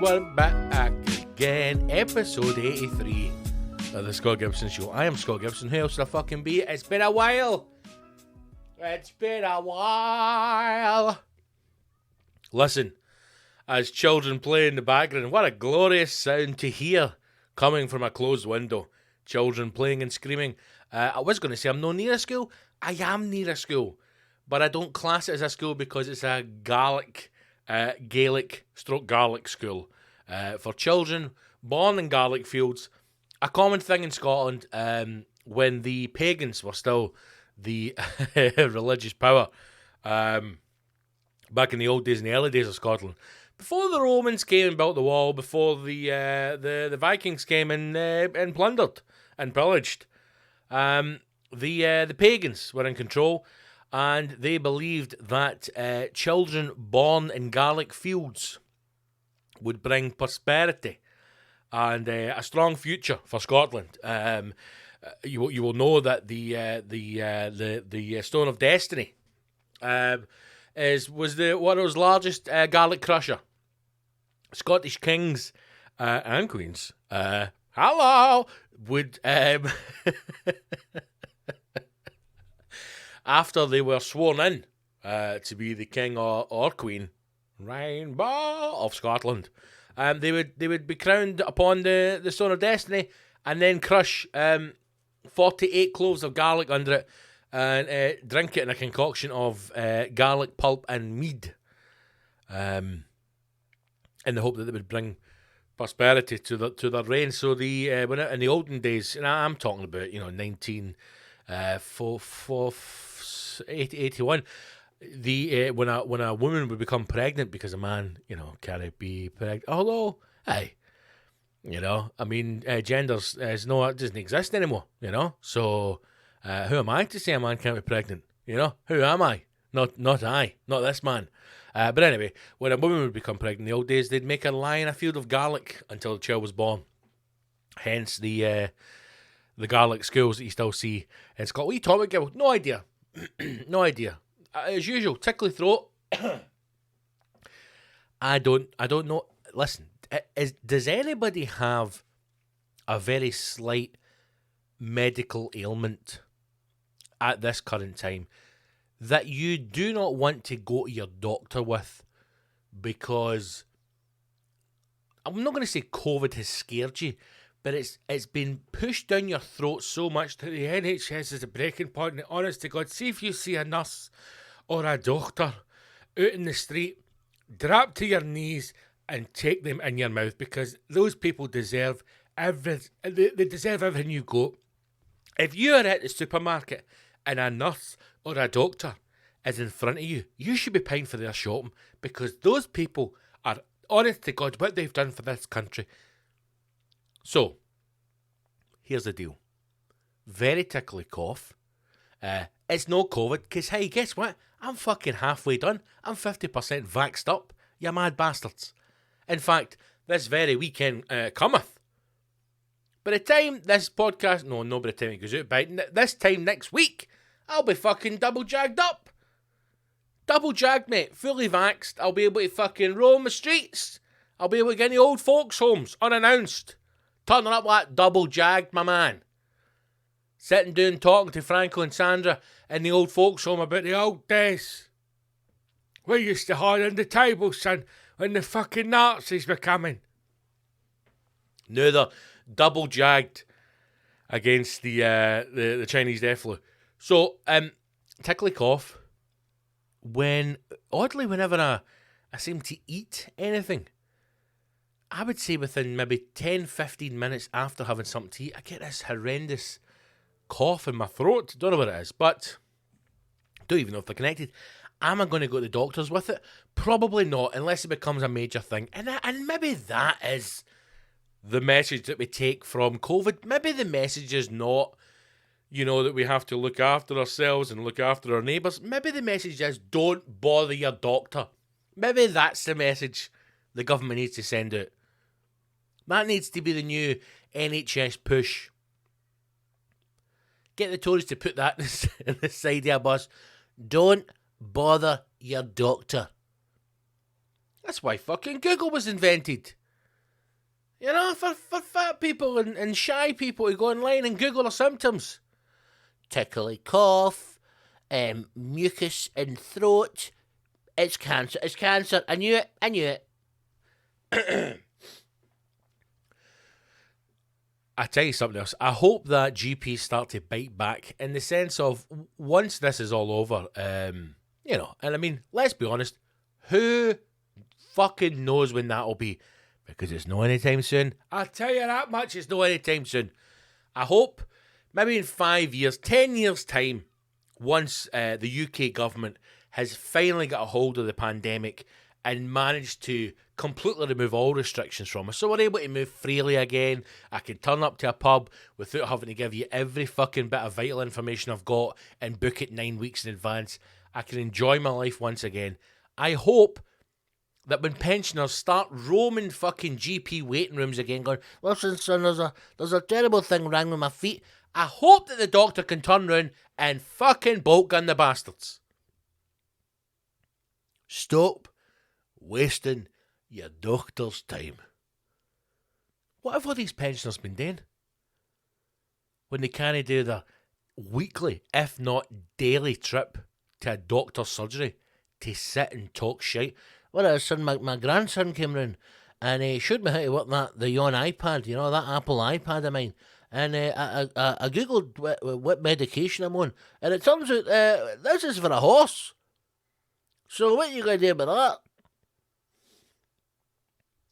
we're back again. Episode 83 of the Scott Gibson Show. I am Scott Gibson. Who else would I fucking be? It's been a while. Listen, as children play in the background, what a glorious sound to hear coming from a closed window. Children playing and screaming. I was going to say I'm not near a school. I am near a school, but I don't class it as a school because it's a Gaelic school for children born in Gaelic fields. A common thing in Scotland when the pagans were still the religious power back in the old days, in the early days of Scotland. Before the Romans came and built the wall, before the Vikings came and plundered and pillaged, the pagans were in control, and they believed that children born in Gaelic fields would bring prosperity and a strong future for Scotland. You will know that the Stone of Destiny was one of those largest Gaelic crusher. Scottish kings and queens, would after they were sworn in to be the king or queen, Rainbow of Scotland, they would be crowned upon the Stone of Destiny and then crush 48 cloves of garlic under it and drink it in a concoction of garlic pulp and mead, in the hope that it would bring prosperity to their reign. So when in the olden days, and I'm talking about 1981, when a woman would become pregnant because a man can't be pregnant. Although, genders it doesn't exist anymore. So who am I to say a man can't be pregnant? Who am I? Not I, not this man. But anyway, when a woman would become pregnant in the old days, they'd make her lie in a field of garlic until the child was born. Hence the garlic schools that you still see in Scotland. What are you talking about, Gil? No idea. No idea. As usual, tickly throat. I don't know. Listen, does anybody have a very slight medical ailment at this current time that you do not want to go to your doctor with because, I'm not going to say COVID has scared you, but it's been pushed down your throat so much that the NHS is a breaking point. And honest to God, see if you see a nurse or a doctor out in the street, drop to your knees and take them in your mouth, because those people deserve they deserve everything you got. If you are at the supermarket and a nurse or a doctor is in front of you, you should be paying for their shopping, because those people are, honest to God, what they've done for this country. So, here's the deal. Very tickly cough. It's no COVID, because hey, guess what? I'm fucking halfway done. I'm 50% vaxxed up, you mad bastards. In fact, this very weekend cometh. By the time this podcast, not by the time it goes out, by this time next week, I'll be fucking double jagged up. Double jagged, mate. Fully vaxxed. I'll be able to fucking roam the streets. I'll be able to get in the old folks' homes unannounced. Turning up like double jagged, my man. Sitting down talking to Franco and Sandra in the old folks' home about the old days. We used to hide under tables, son, when the fucking Nazis were coming. Now they're double jagged against the Chinese death flu. So, tickly cough. Whenever I seem to eat anything, I would say within maybe 10-15 minutes after having something to eat, I get this horrendous cough in my throat. Don't know what it is, but don't even know if they're connected. Am I going to go to the doctors with it? Probably not, unless it becomes a major thing. And maybe that is the message that we take from COVID. Maybe the message is not, that we have to look after ourselves and look after our neighbours. Maybe the message is don't bother your doctor. Maybe that's the message the government needs to send out. That needs to be the new NHS push. Get the Tories to put that in the side of a bus. Don't bother your doctor. That's why fucking Google was invented. You know, for fat people and shy people to go online and Google their symptoms. Tickly cough, mucus in throat. It's cancer. It's cancer. I knew it. I tell you something else. I hope that GPs start to bite back in the sense of once this is all over, you know, and I mean, let's be honest, who fucking knows when that'll be? Because it's not anytime soon. I'll tell you that much, it's not anytime soon. I hope maybe in 5 years, 10 years' time, once the UK government has finally got a hold of the pandemic and managed to completely remove all restrictions from us. So we're able to move freely again. I can turn up to a pub without having to give you every fucking bit of vital information I've got and book it 9 weeks in advance. I can enjoy my life once again. I hope that when pensioners start roaming fucking GP waiting rooms again going, listen son, there's a terrible thing wrong with my feet. I hope that the doctor can turn round and fucking bolt gun the bastards. Stop wasting your doctor's time. What have all these pensioners been doing? When they can't do their weekly, if not daily trip to a doctor's surgery to sit and talk shit. Well, son, my grandson came round and he showed me how to work the on iPad, you know, that Apple iPad of mine. And I googled what medication I'm on, and it turns out this is for a horse. So what are you going to do about that?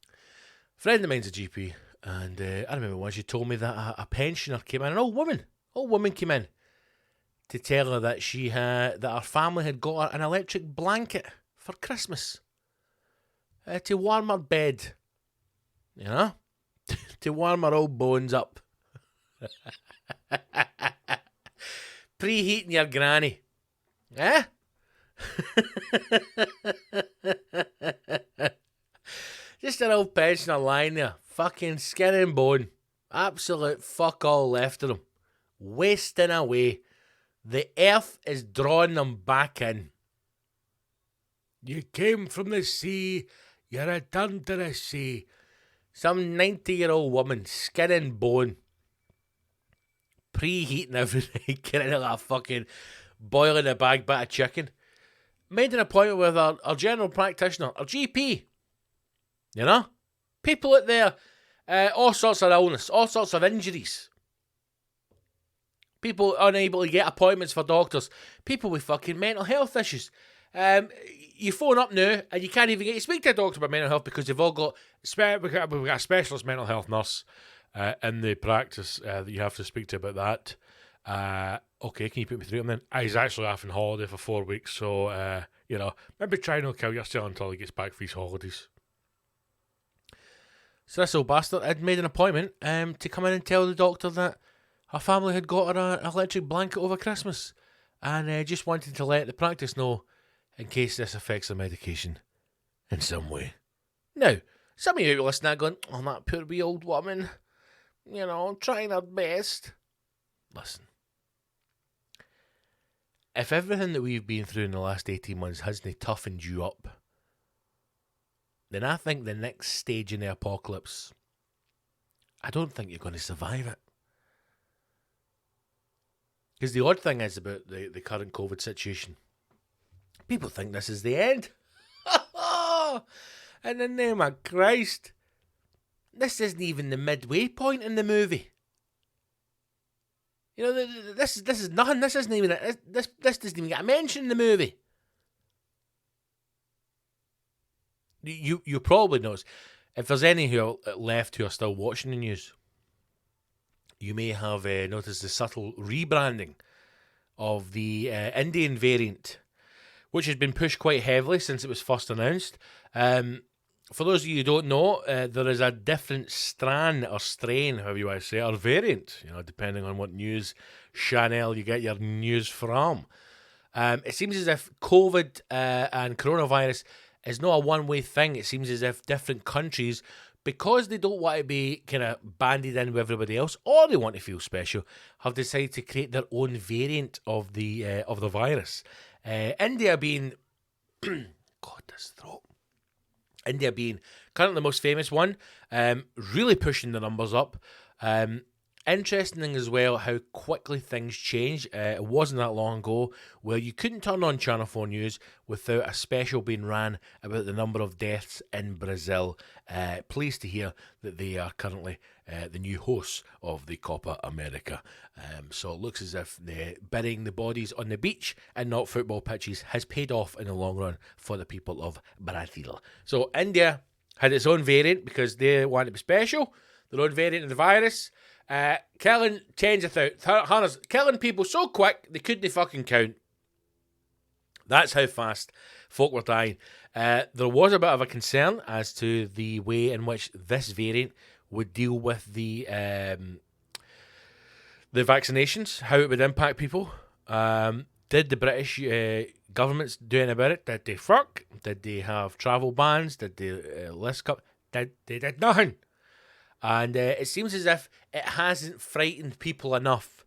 A friend of mine's a GP, and I remember once she told me that a pensioner came in, an old woman came in to tell her that that her family had got her an electric blanket for Christmas to warm her bed, you know, to warm her old bones up. Preheating your granny, eh? Just an old pensioner lying there, fucking skin and bone, absolute fuck all left of them, wasting away. The earth is drawing them back in. You came from the sea, you returned to the sea. Some 90-year-old woman, skin and bone, preheating everything, getting like a fucking boiling a bag bit of chicken. Made an appointment with our general practitioner, our GP. You know? People out there, all sorts of illness, all sorts of injuries. People unable to get appointments for doctors. People with fucking mental health issues. You phone up now and you can't even get to speak to a doctor about mental health because they've all got... We've got a specialist mental health nurse in the practice that you have to speak to about that. Okay, can you put me through him then? He's actually off on holiday for 4 weeks, so, you know, maybe try not to kill yourself until he gets back for his holidays. So this old bastard had made an appointment to come in and tell the doctor that her family had got her an electric blanket over Christmas and just wanted to let the practice know in case this affects the medication in some way. Now, some of you listening are going, oh, that poor wee old woman, you know, trying her best. Listen. If everything that we've been through in the last 18 months hasn't toughened you up, then I think the next stage in the apocalypse, I don't think you're going to survive it. Because the odd thing is about the current COVID situation, people think this is the end. In the name of Christ, this isn't even the midway point in the movie. You know, this is nothing. This isn't even this doesn't even get a mention in the movie. You probably notice, if there's any who are left who are still watching the news, you may have noticed the subtle rebranding of the Indian variant, which has been pushed quite heavily since it was first announced. For those of you who don't know, there is a different strand or strain, however you want to say, or variant, you know, depending on what news channel you get your news from. It seems as if COVID and coronavirus is not a one-way thing. It seems as if different countries, because they don't want to be kind of banded in with everybody else, or they want to feel special, have decided to create their own variant of the virus. India being, God, this throat. India being currently the most famous one, really pushing the numbers up. Interesting as well how quickly things change. It wasn't that long ago where you couldn't turn on Channel 4 News without a special being ran about the number of deaths in Brazil. Pleased to hear that they are currently the new hosts of the Copa America. So it looks as if burying the bodies on the beach and not football pitches has paid off in the long run for the people of Brazil. So India had its own variant because they want to be special, their own variant of the virus. Killing tens of thousands, killing people so quick they couldn't fucking count. That's how fast folk were dying. There was a bit of a concern as to the way in which this variant would deal with the vaccinations, how it would impact people. Did the British governments do anything about it? Did they fuck? Did they have travel bans? Did they list up? They did nothing. And it seems as if it hasn't frightened people enough.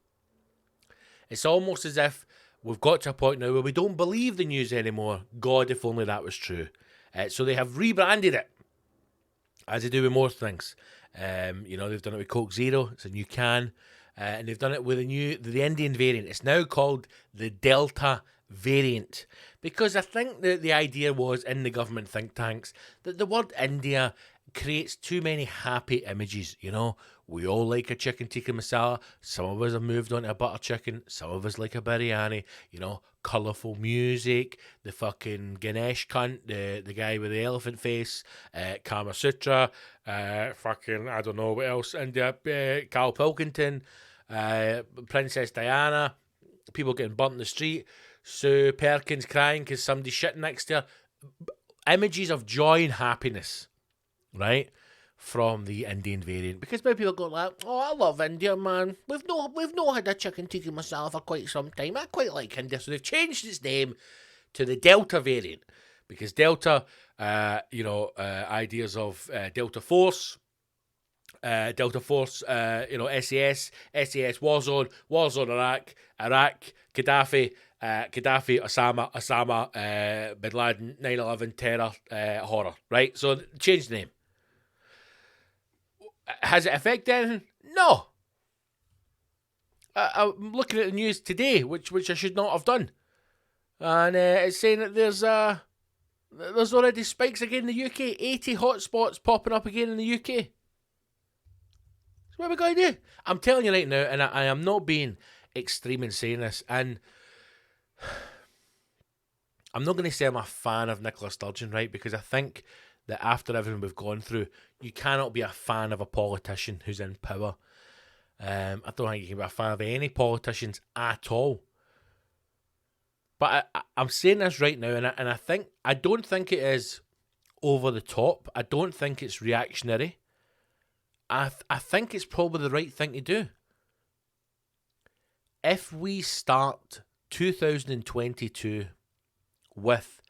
It's almost as if we've got to a point now where we don't believe the news anymore. God, if only that was true. So they have rebranded it, as they do with most things. They've done it with Coke Zero. It's a new can. And they've done it with the Indian variant. It's now called the Delta variant. Because I think the idea was in the government think tanks that the word India creates too many happy images. We all like a chicken tikka masala. Some of us have moved on to a butter chicken. Some of us like a biryani. Colourful music. The fucking Ganesh cunt. The guy with the elephant face. Kama Sutra. I don't know what else. And Carl Pilkington. Princess Diana. People getting burnt in the street. Sue Perkins crying because somebody's shitting next to her. Images of joy and happiness. Right, from the Indian variant, because many people go like, "Oh, I love India, man. We've not had a chicken tikka masala for quite some time. I quite like India." So they've changed its name to the Delta variant because Delta, ideas of Delta Force, SAS, Warzone, Iraq, Gaddafi, Osama, Bin Laden, 9/11 terror, horror. Right, so change the name. Has it affected anything? No. I'm looking at the news today, which I should not have done, and it's saying that there's already spikes again in the UK. 80 hotspots popping up again in the UK. So what are we going to do? I'm telling you right now, and I am not being extreme in saying this, and I'm not going to say I'm a fan of Nicola Sturgeon, right? Because I think that after everything we've gone through, you cannot be a fan of a politician who's in power. I don't think you can be a fan of any politicians at all. But I'm saying this right now, and I don't think it is over the top. I don't think it's reactionary. I think it's probably the right thing to do. If we start 2022 with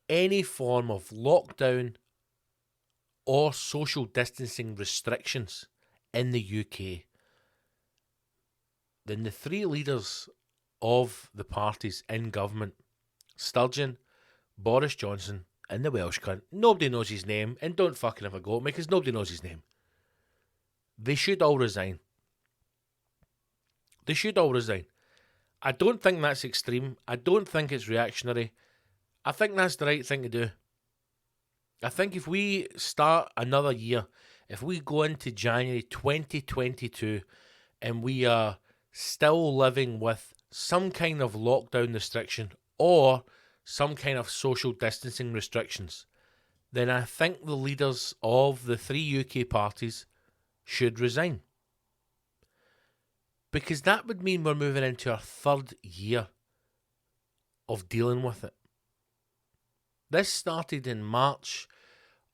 any form of lockdown or social distancing restrictions in the UK, then the three leaders of the parties in government, Sturgeon, Boris Johnson, and the Welsh cunt, nobody knows his name, and don't fucking have a go at me because nobody knows his name. They should all resign. They should all resign. I don't think that's extreme. I don't think it's reactionary. I think that's the right thing to do. I think if we start another year, if we go into January 2022 and we are still living with some kind of lockdown restriction or some kind of social distancing restrictions, then I think the leaders of the three UK parties should resign. Because that would mean we're moving into our third year of dealing with it. This started in March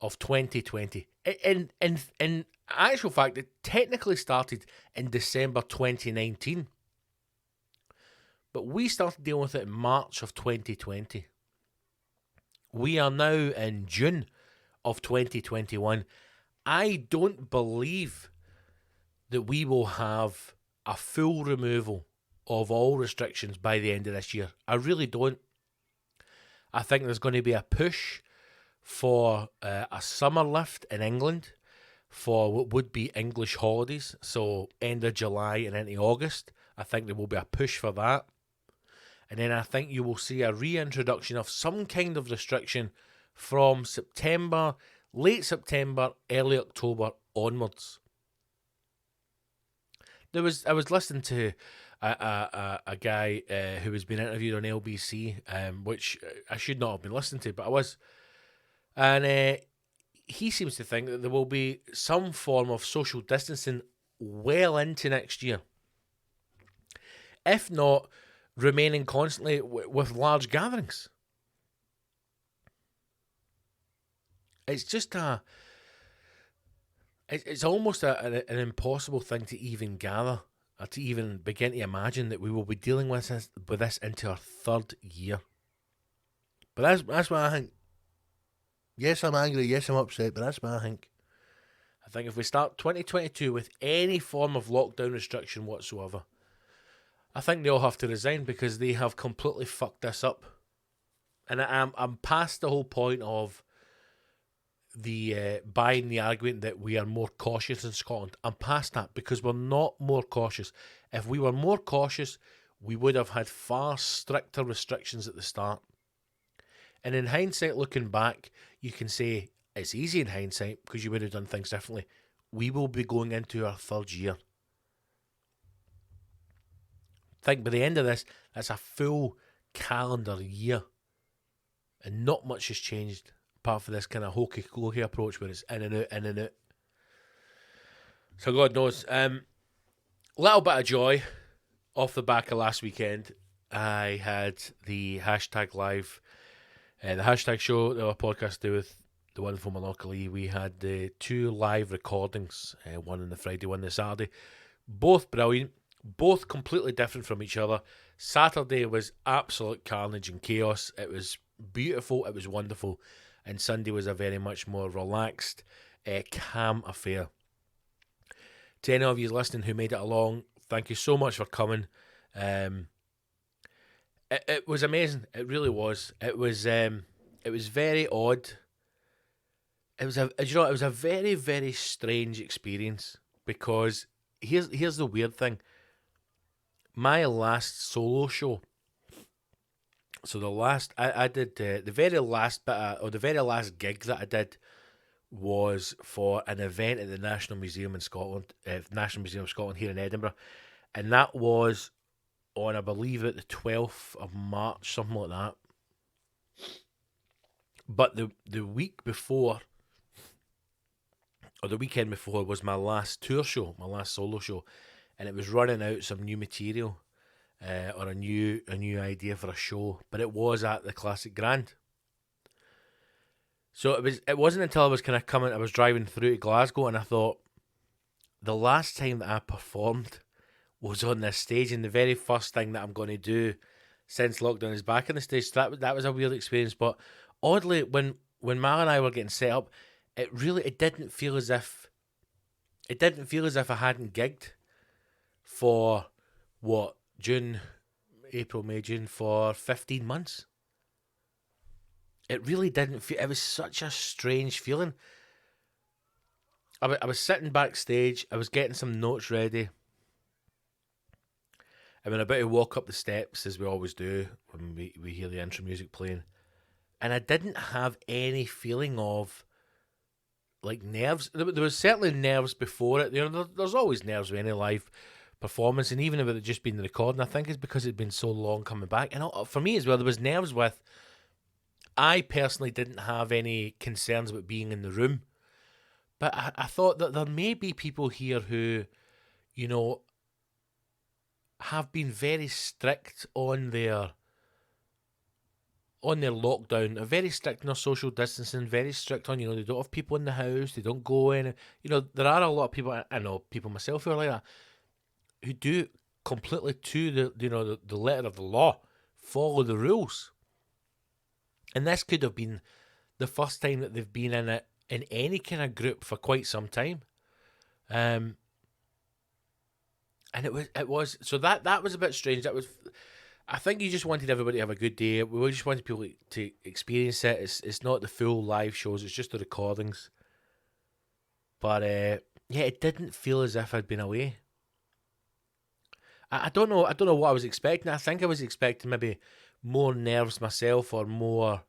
of 2020. In actual fact, it technically started in December 2019. But we started dealing with it in March of 2020. We are now in June of 2021. I don't believe that we will have a full removal of all restrictions by the end of this year. I really don't. I think there's going to be a push for a summer lift in England for what would be English holidays, so end of July and into August. I think there will be a push for that. And then I think you will see a reintroduction of some kind of restriction from September, late September, early October onwards. I was listening to a guy who was being interviewed on LBC, which I should not have been listening to, but I was. And he seems to think that there will be some form of social distancing well into next year. If not, remaining constantly with large gatherings. It's just it's almost an impossible thing to even gather, or to even begin to imagine that we will be dealing with this into our third year. But that's what I think. Yes, I'm angry. Yes, I'm upset. But that's what I think. I think if we start 2022 with any form of lockdown restriction whatsoever, I think they all have to resign because they have completely fucked this up. And I'm past the whole point of the buying the argument that we are more cautious in Scotland. I'm past that because we're not more cautious. If we were more cautious, we would have had far stricter restrictions at the start. And in hindsight, looking back, you can say it's easy in hindsight because you would have done things differently. We will be going into our third year. I think by the end of this, that's a full calendar year. And not much has changed apart from this kind of hokey-cokey approach where it's in and out, in and out. So God knows. Little bit of joy off the back of last weekend. I had the hashtag live, the hashtag show that our podcast do with the one from Monopoly. We had the 2 live recordings, one on the Friday, one on the Saturday. Both brilliant, both completely different from each other. Saturday was absolute carnage and chaos. It was beautiful, it was wonderful. And Sunday was a very much more relaxed, calm affair. To any of you listening who made it along, thank you so much for coming. It was amazing. It really was. It was very odd. It was a very, very strange experience because here's the weird thing. My last solo show. So I did the very last the very last gig that I did was for an event at the National Museum in Scotland, National Museum of Scotland here in Edinburgh, and that was on, I believe, at the 12th of March, something like that. But the week before, or the weekend before, was my last tour show, my last solo show, and it was running out some new material. Or a new idea for a show, but it was at the Classic Grand. So it wasn't until I was kind of I was driving through to Glasgow, and I thought the last time that I performed was on this stage, and the very first thing that I'm going to do since lockdown is back on the stage. So that was a weird experience, but oddly, when Mal and I were getting set up, it didn't feel as if I hadn't gigged for what? April, May, June, for 15 months. It really didn't feel. It was such a strange feeling. I was sitting backstage. I was getting some notes ready. I mean, about to walk up the steps, as we always do when we hear the intro music playing. And I didn't have any feeling of like nerves. There was certainly nerves before it. There's always nerves with any live performance, and even if it had just been the recording, I think it's because it'd been so long coming back. And for me as well, there was nerves with. I personally didn't have any concerns about being in the room, but I thought that there may be people here who, have been very strict on their lockdown, very strict on their social distancing, very strict on, they don't have people in the house, they don't go in. There are a lot of people, I know people myself who are like that, who do completely to the letter of the law, follow the rules. And this could have been the first time that they've been in any kind of group for quite some time. And it was so that was a bit strange. I think you just wanted everybody to have a good day. We just wanted people to experience it. It's not the full live shows, it's just the recordings. But yeah, it didn't feel as if I'd been away. I don't know what I was expecting. I think I was expecting maybe more nerves myself or more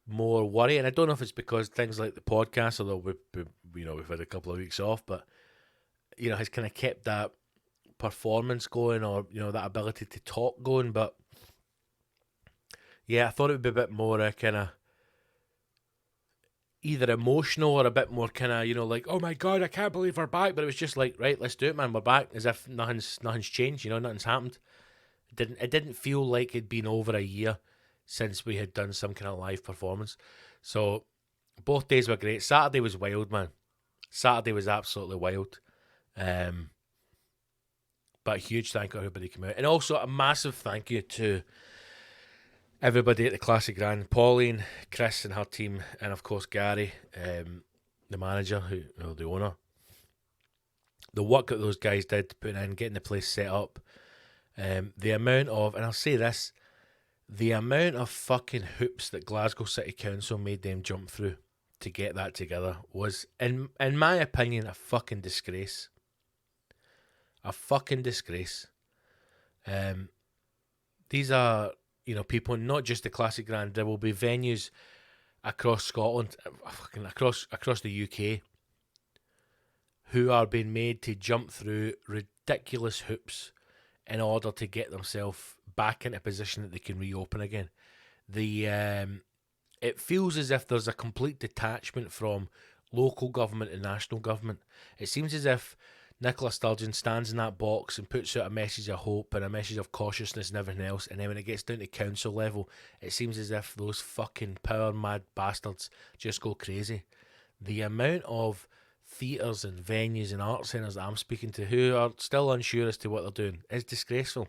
worry. And I don't know if it's because things like the podcast, although we've had a couple of weeks off, but has kind of kept that performance going, or that ability to talk going. But yeah, I thought it would be a bit more kind of either emotional or a bit more kind of like, oh my god, I can't believe we're back. But it was just like, right, let's do it, man, we're back, as if nothing's changed, nothing's happened. It didn't feel like it'd been over a year since we had done some kind of live performance. So both days were great. Saturday was wild, man. Saturday was absolutely wild. But a huge thank you to everybody who came out. And also a massive thank you to everybody at the Classic Grand, Pauline, Chris and her team, and of course Gary, the manager, the owner. The work that those guys did putting in, getting the place set up. The amount of, and I'll say this, the amount of fucking hoops that Glasgow City Council made them jump through to get that together was, in my opinion, a fucking disgrace. A fucking disgrace. These are, people, not just the Classic Grand. There will be venues across Scotland, across the UK, who are being made to jump through ridiculous hoops in order to get themselves back in a position that they can reopen again. It feels as if there's a complete detachment from local government and national government. It seems as if Nicola Sturgeon stands in that box and puts out a message of hope and a message of cautiousness and everything else, and then when it gets down to council level, it seems as if those fucking power-mad bastards just go crazy. The amount of theatres and venues and art centres that I'm speaking to who are still unsure as to what they're doing is disgraceful.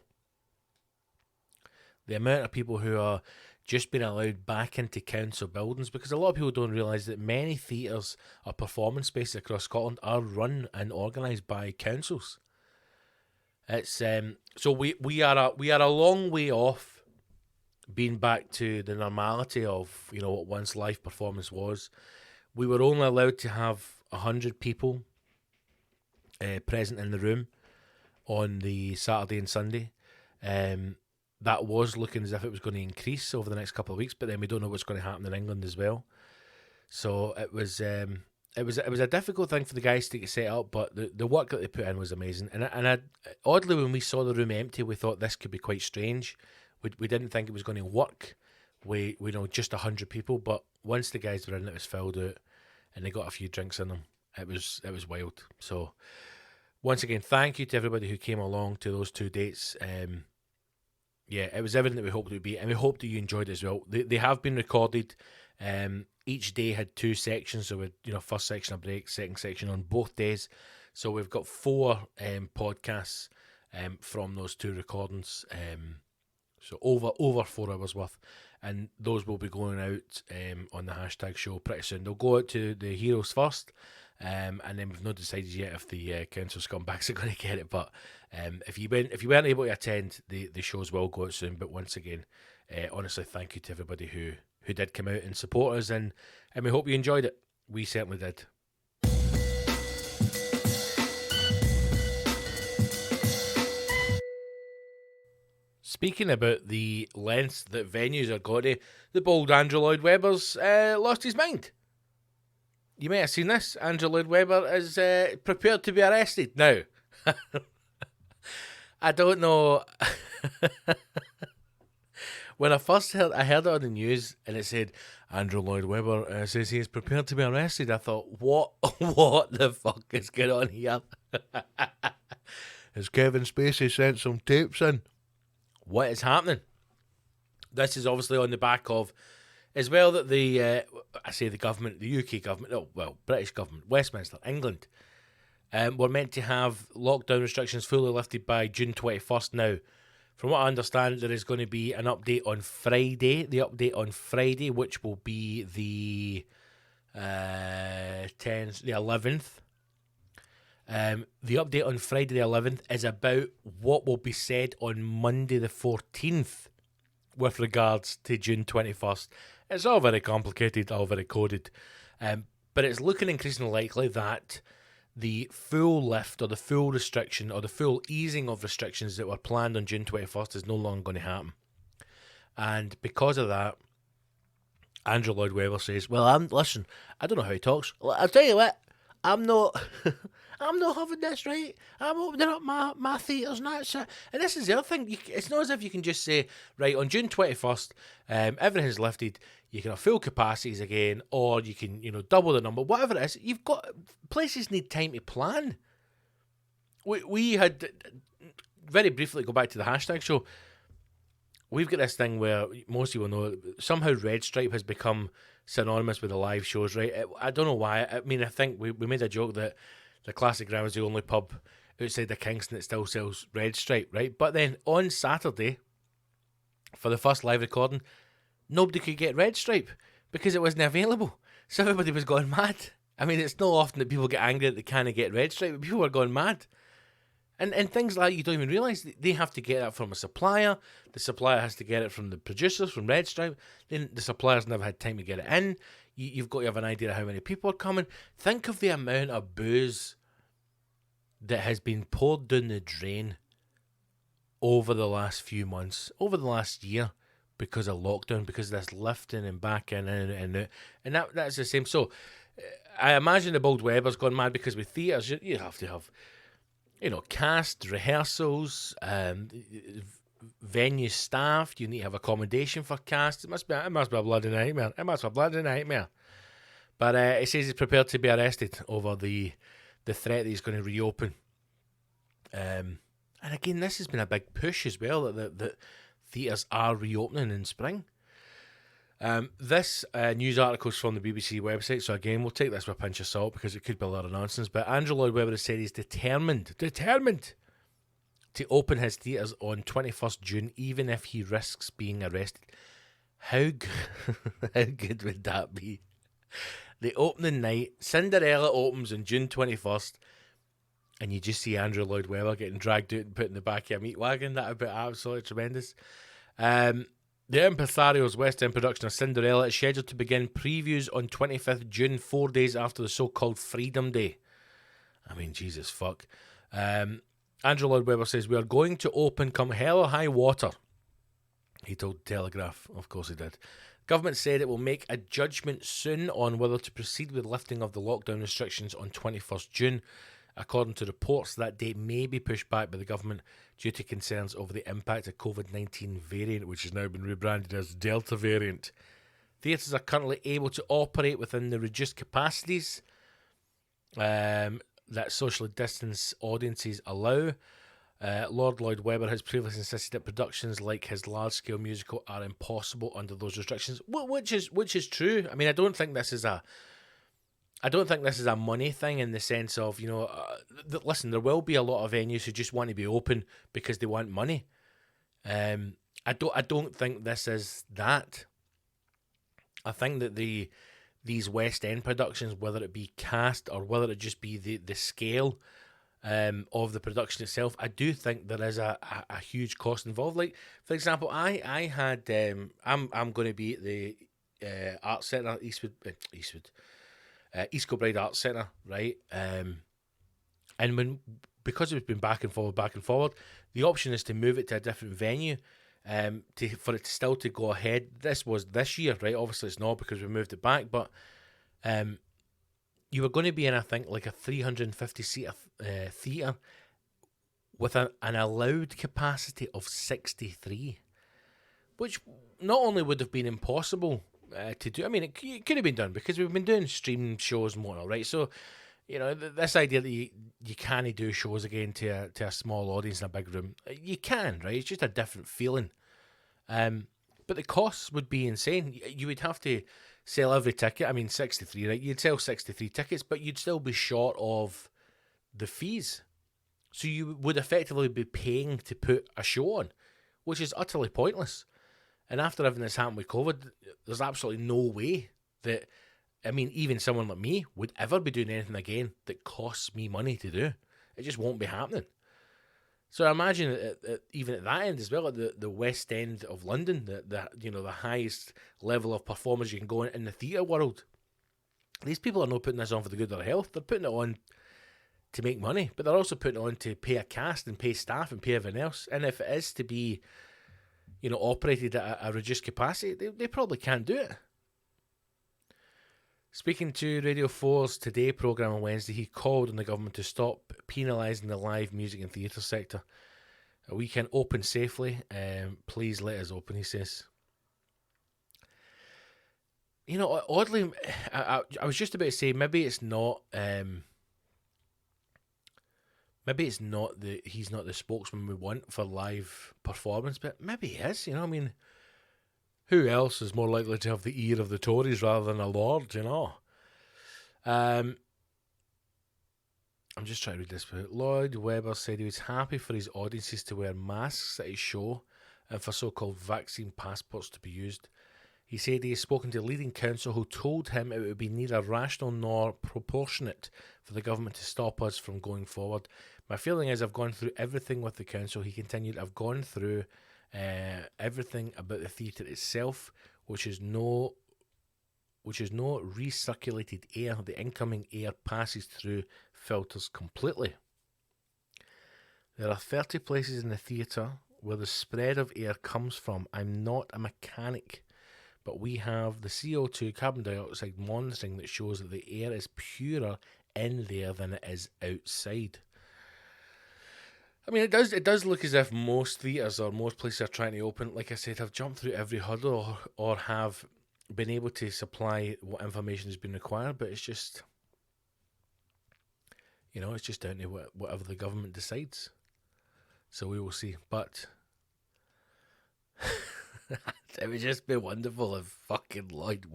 The amount of people who are just being allowed back into council buildings, because a lot of people don't realise that many theatres or performance spaces across Scotland are run and organised by councils. It's so we are a long way off being back to the normality of what once live performance was. We were only allowed to have 100 people present in the room on the Saturday and Sunday. That was looking as if it was going to increase over the next couple of weeks, but then we don't know what's going to happen in England as well. So it was a difficult thing for the guys to get set up, but the work that they put in was amazing. And oddly, when we saw the room empty, we thought this could be quite strange. We didn't think it was going to work. We just 100 people, but once the guys were in, it was filled out, and they got a few drinks in them. It was wild. So once again, thank you to everybody who came along to those 2 dates. Yeah, it was everything that we hoped it would be, and we hope that you enjoyed it as well. They have been recorded. Each day had 2 sections, so first section a break, second section on both days. So we've got 4 podcasts from those 2 recordings. So over 4 hours worth, and those will be going out on the hashtag show pretty soon. They'll go out to the heroes first, and then we've not decided yet if the council scumbags are going to get it. But if you weren't able to attend, the shows will go out soon. But once again, honestly, thank you to everybody who did come out and support us, and we hope you enjoyed it. We certainly did. Speaking about the lengths that venues are going to, the bold Andrew Lloyd Webber's lost his mind. You may have seen this. Andrew Lloyd Webber is prepared to be arrested now. I don't know. When I first heard it on the news and it said Andrew Lloyd Webber says he is prepared to be arrested, I thought, what the fuck is going on here? Has Kevin Spacey sent some tapes in? What is happening? This is obviously on the back of, as well, that the government, the UK government, British government, Westminster, England, were meant to have lockdown restrictions fully lifted by June 21st. Now, from what I understand, there is going to be an update on Friday. The update on Friday, which will be the 11th. The update on Friday the 11th is about what will be said on Monday the 14th with regards to June 21st. It's all very complicated, all very coded. But it's looking increasingly likely that the full lift or the full restriction or the full easing of restrictions that were planned on June 21st is no longer going to happen. And because of that, Andrew Lloyd Webber says, well, listen, I don't know how he talks. I'll tell you what, I'm not having this, right? I'm opening up my theatres and that's it. And this is the other thing. It's not as if you can just say, right, on June 21st, everything's lifted, you can have full capacities again, or you can, double the number, whatever it is. You've got, places need time to plan. We had, very briefly, go back to the hashtag show, we've got this thing where most people know somehow Red Stripe has become synonymous with the live shows, right? I don't know why. I mean, I think we made a joke that the Classic Ground is the only pub outside of Kingston that still sells Red Stripe, right? But then on Saturday, for the first live recording, nobody could get Red Stripe because it wasn't available. So everybody was going mad. I mean, it's not often that people get angry that they can't get Red Stripe, but people were going mad. And things like you don't even realise, they have to get that from a supplier. The supplier has to get it from the producers, from Red Stripe. Then the suppliers never had time to get it in. You've got to have an idea of how many people are coming. Think of the amount of booze that has been poured down the drain over the last few months, over the last year, because of lockdown, because of this lifting and back in and out. And that's the same. So I imagine the Bold Webber's gone mad because with theatres, you have to have, cast, rehearsals, venue staff. You need to have accommodation for cast. It must be a bloody nightmare. But it says he's prepared to be arrested over the threat that he's going to reopen. And again, this has been a big push as well, that theatres are reopening in spring. This news article is from the BBC website, so again, we'll take this with a pinch of salt because it could be a lot of nonsense. But Andrew Lloyd Webber has said he's determined to open his theatres on 21st June, even if he risks being arrested. How good would that be? The opening night, Cinderella opens on June 21st, and you just see Andrew Lloyd Webber getting dragged out and put in the back of a meat wagon. That would be absolutely tremendous. The Impresario's West End production of Cinderella is scheduled to begin previews on 25th June, 4 days after the so-called Freedom Day. I mean, Jesus fuck. Andrew Lloyd Webber says, we are going to open come hell or high water. He told Telegraph. Of course he did. Government said it will make a judgment soon on whether to proceed with lifting of the lockdown restrictions on 21st June. According to reports, that date may be pushed back by the government due to concerns over the impact of COVID-19 variant, which has now been rebranded as Delta variant. Theatres are currently able to operate within the reduced capacities that socially distanced audiences allow. Lord Lloyd Webber has previously insisted that productions like his large-scale musical are impossible under those restrictions, which is true. I mean, I don't think this is a money thing in the sense of, listen, there will be a lot of venues who just want to be open because they want money. I don't think this is that. I think that these West End productions, whether it be cast or whether it just be the scale of the production itself, I do think there is a huge cost involved. Like, for example, I had I'm going to be at the Art Centre East Kilbride Arts Centre, right? And because it's been back and forward, the option is to move it to a different venue, for it still to go ahead. This was this year, right? Obviously it's not because we moved it back, but you were going to be in, I think, like a 350-seater theatre with an allowed capacity of 63, which not only would have been impossible to do. I mean, it could have been done because we've been doing stream shows and whatnot, right? So, this idea that you can't do shows again to a small audience in a big room, you can, right? It's just a different feeling. But the costs would be insane. You would have to sell every ticket. I mean, 63, right? You'd sell 63 tickets, but you'd still be short of the fees. So you would effectively be paying to put a show on, which is utterly pointless. And after everything that's happened with COVID, there's absolutely no way that I mean, even someone like me would ever be doing anything again that costs me money to do. It just won't be happening. So I imagine even at that end as well, at the West End of London, the highest level of performers you can go in the theatre world. These people are not putting this on for the good of their health. They're putting it on to make money, but they're also putting it on to pay a cast and pay staff and pay everything else. And if it is to be, operated at a reduced capacity, they probably can't do it. Speaking to Radio 4's Today programme on Wednesday, he called on the government to stop penalising the live music and theatre sector. We can open safely. Please let us open, he says. Oddly, I was just about to say maybe it's not. Maybe it's not he's not the spokesman we want for live performance, but maybe he is. Who else is more likely to have the ear of the Tories rather than a Lord, I'm just trying to read this. Lloyd Webber said he was happy for his audiences to wear masks at his show and for so-called vaccine passports to be used. He said he has spoken to a leading council who told him it would be neither rational nor proportionate for the government to stop us from going forward. My feeling is I've gone through everything with the council. He continued, I've gone through everything about the theatre itself, which is no recirculated air. The incoming air passes through filters completely. There are 30 places in the theatre where the spread of air comes from. I'm not a mechanic, but we have the CO2 carbon dioxide monitoring that shows that the air is purer in there than it is outside. I mean, it does look as if most theatres or most places are trying to open, like I said, have jumped through every hurdle or have been able to supply what information has been required, but it's just, it's just down to whatever the government decides. So we will see. But it would just be wonderful if fucking Lloyd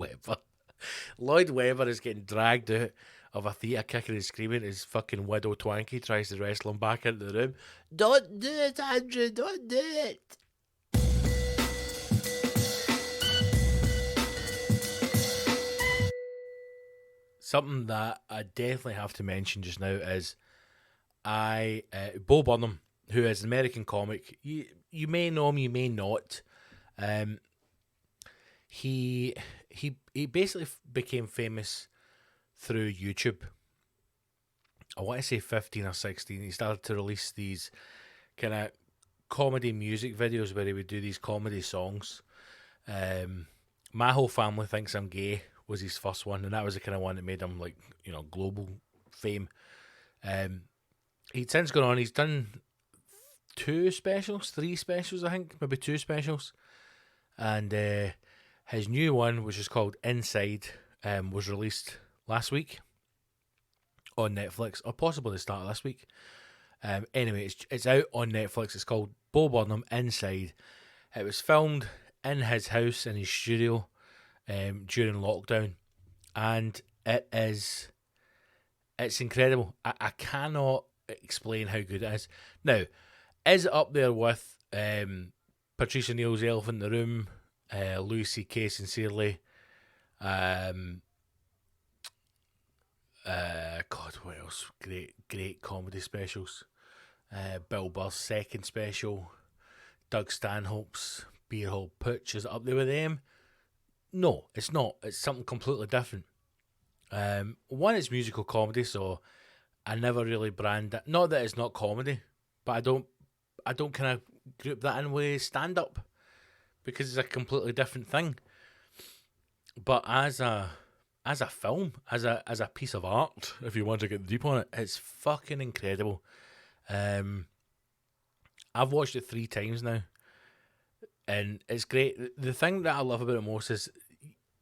Webber is getting dragged out of a theatre kicking and screaming as fucking widow Twanky tries to wrestle him back into the room. Don't do it, Andrew, don't do it. Something that I definitely have to mention just now is Bo Burnham, who is an American comic. You may know him, you may not. He basically became famous through YouTube. I want to say 15 or 16. He started to release these kind of comedy music videos where he would do these comedy songs. My Whole Family Thinks I'm Gay was his first one, and that was the kind of one that made him global fame. He'd since gone on, he's done 3 specials, I think, maybe 2 specials. And his new one, which is called Inside, was released last week on Netflix, or possibly the start of this week. Anyway, it's out on Netflix. It's called Bo Burnham Inside. It was filmed in his house, in his studio, during lockdown, and it's incredible. I cannot explain how good it is. Now, is it up there with Patrice O'Neill's Elephant in the Room, Louis C.K. Sincerely, God, what else? Great comedy specials. Bill Burr's second special, Doug Stanhope's Beer Hall Putsch, is it up there with them? No, it's not. It's something completely different. One, it's musical comedy, so I never really brand it. Not that it's not comedy, but I don't kind of group that in with stand-up because it's a completely different thing. But as a film, as a piece of art, if you want to get deep on it, it's fucking incredible. I've watched it 3 times now, and it's great. The thing that I love about it most is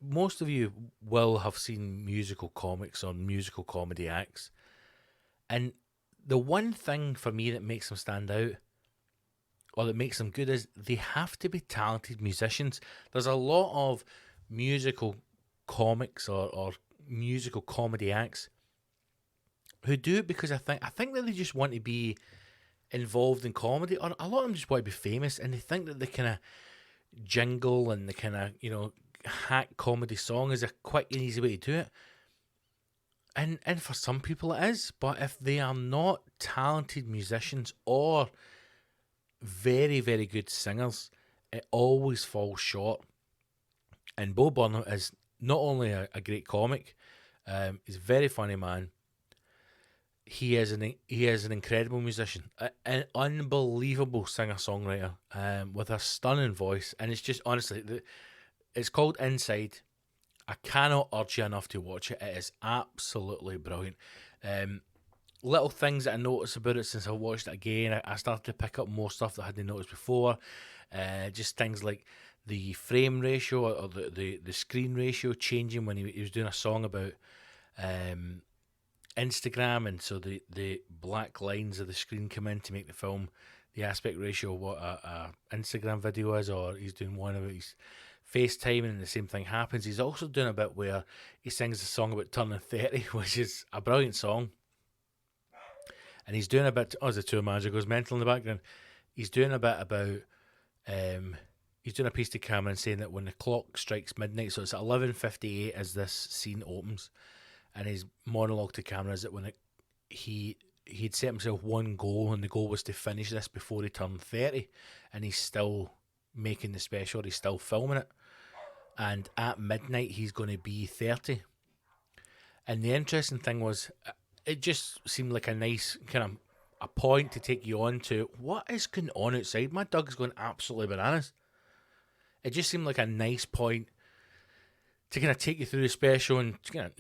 most of you will have seen musical comics or musical comedy acts, and the one thing for me that makes them stand out or that makes them good is they have to be talented musicians. There's a lot of musical comics or musical comedy acts who do it because I think that they just want to be involved in comedy, or a lot of them just want to be famous, and they think that they kind of jingle and they kind of hack comedy song is a quick and easy way to do it. And for some people it is, but if they are not talented musicians or very, very good singers, it always falls short. And Bo Burnham is not only a great comic, he's a very funny man. He is an incredible musician, an unbelievable singer-songwriter, with a stunning voice. And it's just, honestly, it's called Inside. I cannot urge you enough to watch it. It is absolutely brilliant. Little things that I noticed about it since I watched it again, I started to pick up more stuff that I hadn't noticed before. Just things like the frame ratio or the screen ratio changing when he was doing a song about Instagram, and so the black lines of the screen come in to make the film the aspect ratio of what a Instagram video is, or he's doing one about his FaceTime and the same thing happens. He's also doing a bit where he sings a song about turning 30, which is a brilliant song. And he's doing a bit, the tour manager goes mental in the background. He's doing a bit about, he's doing a piece to camera and saying that when the clock strikes midnight, so it's at 11:58 as this scene opens, and his monologue to camera is that when he'd set himself one goal, and the goal was to finish this before he turned 30, and he's still making the special, he's still filming it, and at midnight he's going to be 30. And the interesting thing was, it just seemed like a nice kind of a point to take you on to what is going on outside. My dog's going absolutely bananas. It just seemed like a nice point to kind of take you through the special and kind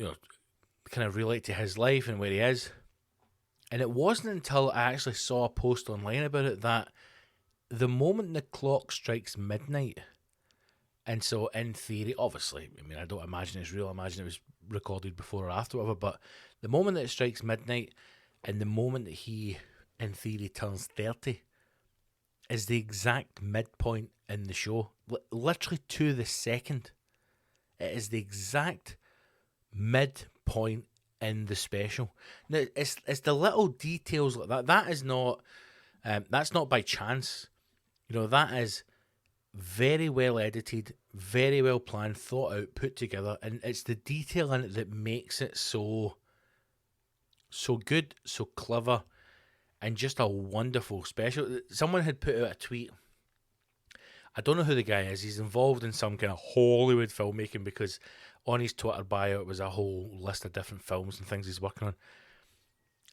of relate to his life and where he is. And it wasn't until I actually saw a post online about it that the moment the clock strikes midnight, and so in theory, obviously, I mean, I don't imagine it's real, I imagine it was recorded before or after, whatever, but the moment that it strikes midnight and the moment that he, in theory, turns 30 is the exact midpoint in the show. Literally to the second. It is the exact midpoint in the special. Now, it's the little details like that. That is not, that's not by chance. You know, that is very well edited, very well planned, thought out, put together, and it's the detail in it that makes it so good, so clever, and just a wonderful special. Someone had put out a tweet. I don't know who the guy is. He's involved in some kind of Hollywood filmmaking, because on his Twitter bio it was a whole list of different films and things he's working on.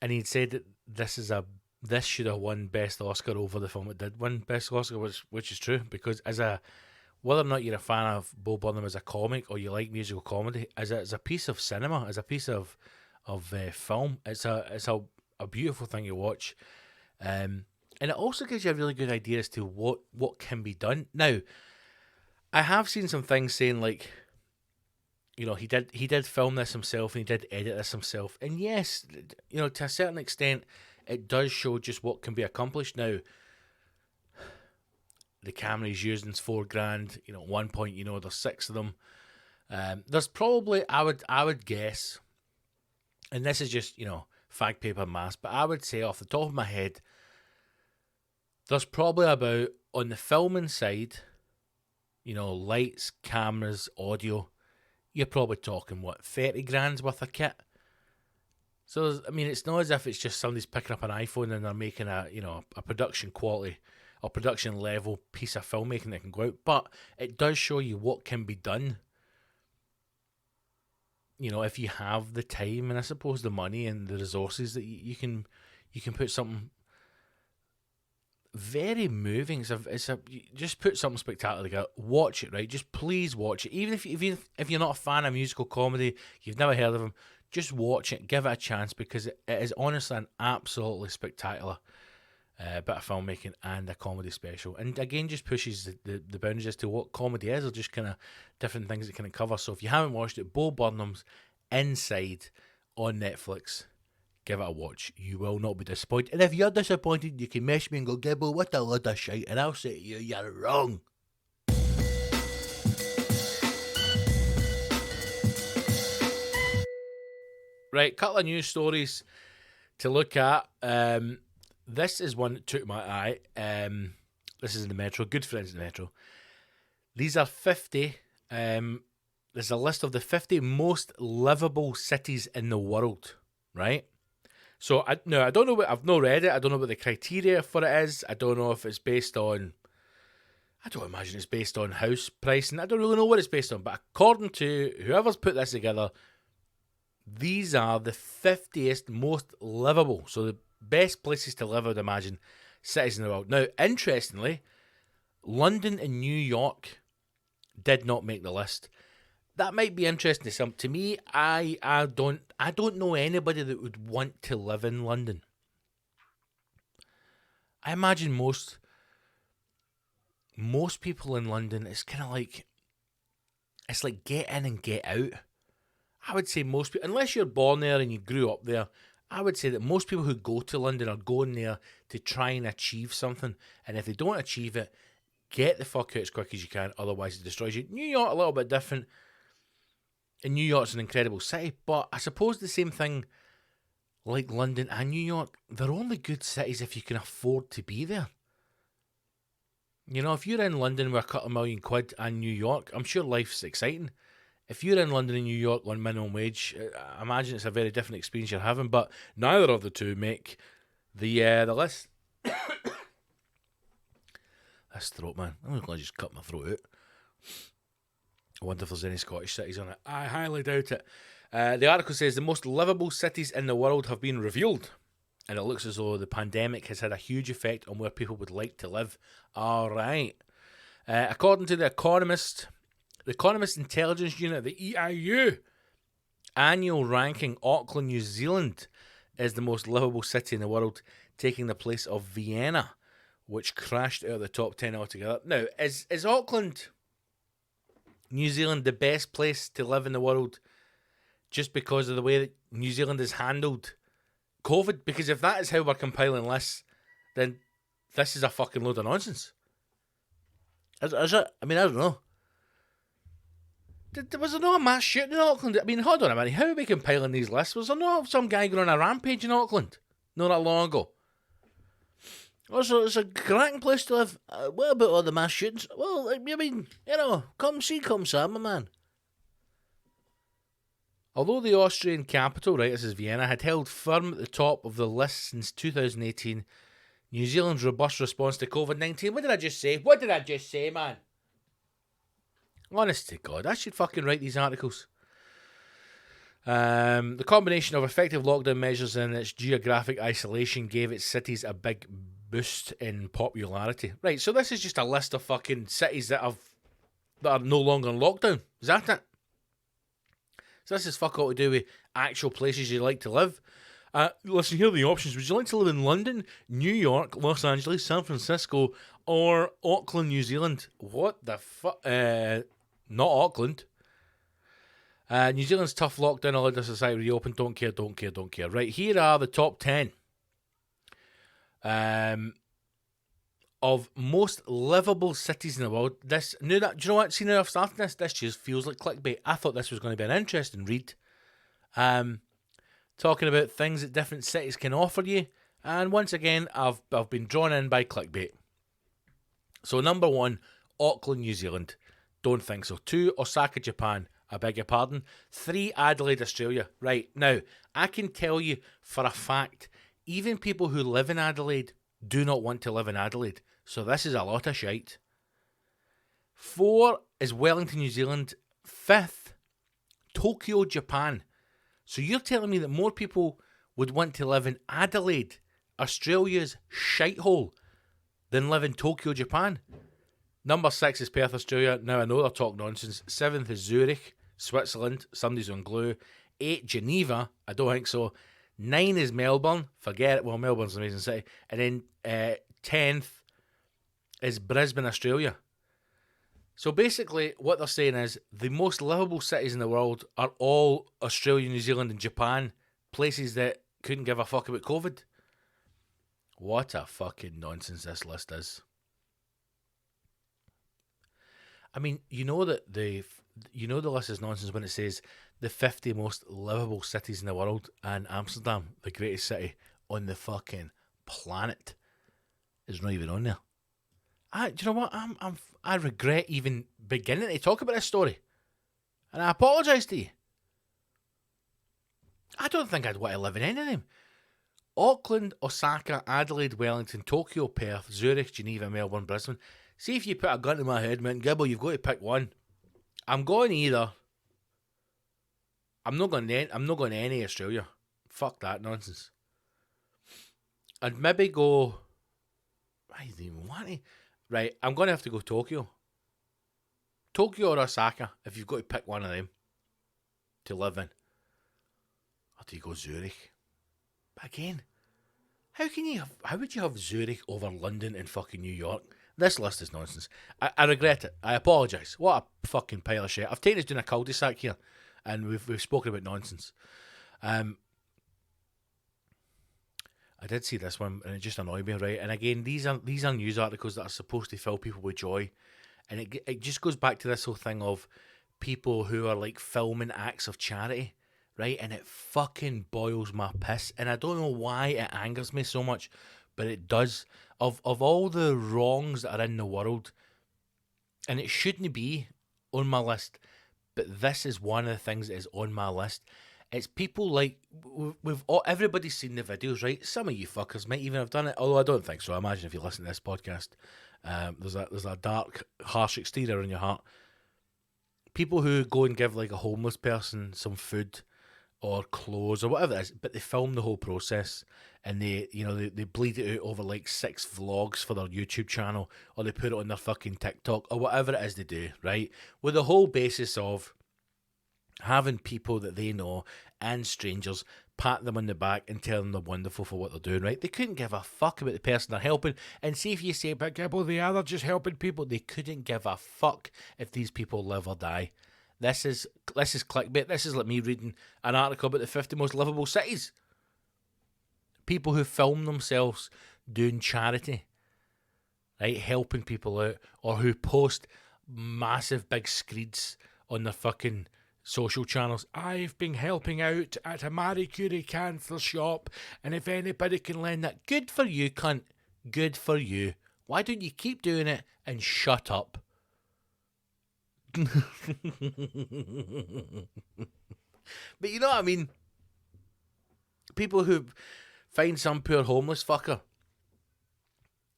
And he'd said that this should have won Best Oscar over the film it did win Best Oscar, which is true, because whether or not you're a fan of Bo Burnham as a comic or you like musical comedy, as a piece of cinema, as a piece of film, it's a beautiful thing to watch, and it also gives you a really good idea as to what can be done. Now, I have seen some things saying, like, you know, he did film this himself and he did edit this himself, and yes, you know, to a certain extent it does show just what can be accomplished. Now, the camera he's using is $4,000. You know, at one point, you know, there's 6 of them. There's probably, I would guess, and this is just, you know, fact, paper, maths, but I would say off the top of my head, there's probably about, on the filming side, you know, lights, cameras, audio, you're probably talking, what, 30 grand's worth of kit? So, I mean, it's not as if it's just somebody's picking up an iPhone and they're making a production quality or production level piece of filmmaking that can go out, but it does show you what can be done, you know, if you have the time and I suppose the money and the resources, that you can put something very moving. You just put something spectacular together. Watch it, right? Just please watch it. Even if you're not a fan of musical comedy, you've never heard of them, just watch it, give it a chance, because it is honestly an absolutely spectacular bit of filmmaking and a comedy special. And again, just pushes the boundaries as to what comedy is, or just kind of different things it can cover. So if you haven't watched it, Bo Burnham's Inside on Netflix, give it a watch. You will not be disappointed. And if you're disappointed, you can message me and go, Gibbo, what a lot of shite, and I'll say to you, you're wrong. Right, couple of news stories to look at. This is one that took my eye. This is in the Metro. Good friends in the Metro. These are 50 There's a list of the 50 most livable cities in the world, right? So I don't know I've not read it. I don't know what the criteria for it is. I don't know if it's based on. I don't imagine it's based on house pricing. I don't really know what it's based on. But according to whoever's put this together, these are the 50th most livable. So the best places to live, I would imagine, cities in the world. Now, interestingly, London and New York did not make the list. That might be interesting to some. To me, I don't know anybody that would want to live in London. I imagine most people in London, it's kind of like, it's like get in and get out. I would say most people, unless you're born there and you grew up there, I would say that most people who go to London are going there to try and achieve something. And if they don't achieve it, get the fuck out as quick as you can, otherwise it destroys you. New York, a little bit different. And New York's an incredible city, but I suppose the same thing like London and New York, they're only good cities if you can afford to be there. You know, if you're in London with a couple of million quid and New York, I'm sure life's exciting. If you're in London and New York on minimum wage, I imagine it's a very different experience you're having, but neither of the two make the list. This throat, man. I'm going to just cut my throat out. I wonder if there's any Scottish cities on it. I highly doubt it. The article says the most livable cities in the world have been revealed, and it looks as though the pandemic has had a huge effect on where people would like to live. All right. According to The Economist Intelligence Unit, the EIU, annual ranking, Auckland, New Zealand is the most livable city in the world, taking the place of Vienna, which crashed out of the top 10 altogether. Now, is Auckland, New Zealand, the best place to live in the world just because of the way that New Zealand has handled COVID? Because if that is how we're compiling lists, then this is a fucking load of nonsense. Is it? I mean, I don't know. Was there not a mass shooting in Auckland? I mean, hold on a minute. How are we compiling these lists? Was there not some guy going on a rampage in Auckland not that long ago? Also, it's a cracking place to live. What about all the mass shootings? Well, I mean, you know, come see, come Sam, my man. Although the Austrian capital, right, this is Vienna, had held firm at the top of the list since 2018, New Zealand's robust response to COVID-19... What did I just say, man? Honest to God, I should fucking write these articles. The combination of effective lockdown measures and its geographic isolation gave its cities a big boost in popularity. Right, so this is just a list of fucking cities that are no longer in lockdown. Is that it? So this is fuck all to do with actual places you like to live. Listen, here are the options. Would you like to live in London, New York, Los Angeles, San Francisco, or Auckland, New Zealand? What the fuck? Not Auckland. New Zealand's tough lockdown allowed the society reopen. Don't care. Right, here are the top 10 of most livable cities in the world. Do you know what? See, now I've started this just feels like clickbait. I thought this was going to be an interesting read. Talking about things that different cities can offer you. And once again, I've been drawn in by clickbait. So number 1, Auckland, New Zealand. Don't think so. 2, Osaka, Japan. I beg your pardon. 3, Adelaide, Australia. Right, now, I can tell you for a fact, even people who live in Adelaide do not want to live in Adelaide. So this is a lot of shite. 4 is Wellington, New Zealand. 5th, Tokyo, Japan. So you're telling me that more people would want to live in Adelaide, Australia's shithole, than live in Tokyo, Japan? Number 6 is Perth, Australia. Now I know they're talking nonsense. 7th is Zurich, Switzerland. Somebody's on glue. 8, Geneva. I don't think so. 9 is Melbourne. Forget it. Well, Melbourne's an amazing city. And then 10th is Brisbane, Australia. So basically, what they're saying is the most livable cities in the world are all Australia, New Zealand, and Japan. Places that couldn't give a fuck about COVID. What a fucking nonsense this list is. I mean, you know that the list is nonsense when it says the 50 most livable cities in the world, and Amsterdam, the greatest city on the fucking planet, is not even on there. Do you know what? I regret even beginning to talk about this story, and I apologise to you. I don't think I'd want to live in any of them. Auckland, Osaka, Adelaide, Wellington, Tokyo, Perth, Zurich, Geneva, Melbourne, Brisbane. See if you put a gun to my head, man, Gibble, you've got to pick one. I'm going either. I'm not going to any Australia. Fuck that nonsense. I'd maybe go. I don't even want to. Right, I'm going to have to go Tokyo. Tokyo or Osaka, if you've got to pick one of them to live in. Or do you go Zurich? But again, how would you have Zurich over London and fucking New York? This list is nonsense. I regret it. I apologise. What a fucking pile of shit. I've taken us doing a cul-de-sac here, and we've spoken about nonsense. I did see this one, and it just annoyed me, right? And again, these are news articles that are supposed to fill people with joy, and it just goes back to this whole thing of people who are like filming acts of charity, right? And it fucking boils my piss, and I don't know why it angers me so much, but it does. Of all the wrongs that are in the world, and it shouldn't be on my list, but this is one of the things that is on my list. It's people like, everybody's seen the videos, right? Some of you fuckers might even have done it, although I don't think so. I imagine if you listen to this podcast, there's a dark, harsh exterior in your heart. People who go and give like a homeless person some food or clothes or whatever it is, but they film the whole process, and they bleed it out over like 6 vlogs for their YouTube channel, or they put it on their fucking TikTok or whatever it is they do, right? With the whole basis of having people that they know and strangers pat them on the back and tell them they're wonderful for what they're doing, right? They couldn't give a fuck about the person they're helping. And see if you say, but Gibble, they are just helping people. They couldn't give a fuck if these people live or die. This is clickbait. This is like me reading an article about the 50 most livable cities. People who film themselves doing charity, right, helping people out, or who post massive big screeds on their fucking social channels. I've been helping out at a Marie Curie cancer shop, and if anybody can lend that, good for you, cunt. Good for you. Why don't you keep doing it and shut up? But you know what I mean? People who find some poor homeless fucker,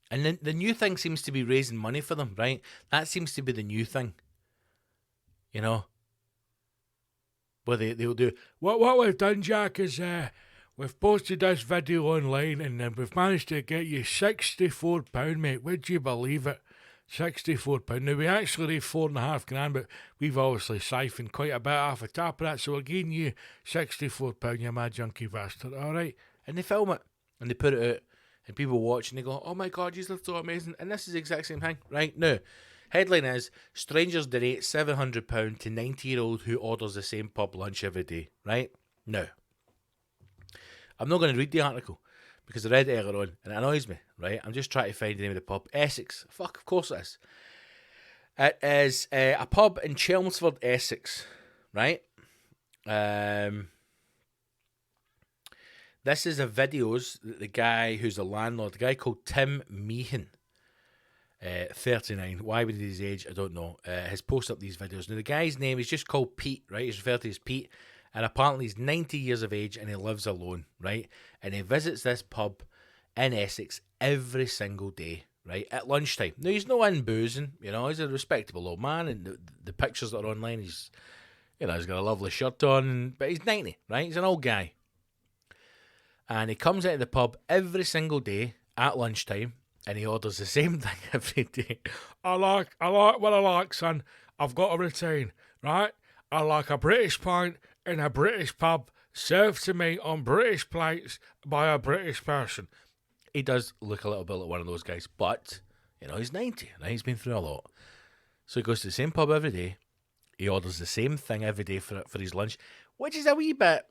and then the new thing seems to be raising money for them, right? That seems to be the new thing, you know. Where they'll do, what we've done, Jack, is we've posted this video online, and then we've managed to get you £64, mate. Would you believe it? £64. Now, we actually need $4,500, but we've obviously siphoned quite a bit off the top of that, so we're giving you £64, you mad junkie bastard, alright? And they film it, and they put it out, and people watch, and they go, oh my god, you look so amazing. And this is the exact same thing, right? Now, headline is, strangers donate £700 to 90-year-old who orders the same pub lunch every day, right? Now, I'm not going to read the article, because I read it earlier on, and it annoys me, right? I'm just trying to find the name of the pub. Essex. Fuck, of course it is. It is a pub in Chelmsford, Essex, right? This is a videos that the guy who's the landlord, the guy called Tim Meehan, 39. Why would he his age? I don't know. Has posted up these videos. Now, the guy's name is just called Pete, right? He's referred to as Pete. And apparently he's 90 years of age and he lives alone, right? And he visits this pub in Essex every single day, right? At lunchtime. Now, he's no in boozing, you know, he's a respectable old man, and the pictures that are online, he's got a lovely shirt on, but he's 90, right? He's an old guy. And he comes out of the pub every single day at lunchtime, and he orders the same thing every day. I like what I like, son. I've got a routine, right? I like a British pint in a British pub, served to me on British plates by a British person. He does look a little bit like one of those guys, but, you know, he's 90, right? He's been through a lot. So he goes to the same pub every day. He orders the same thing every day for his lunch, which is a wee bit,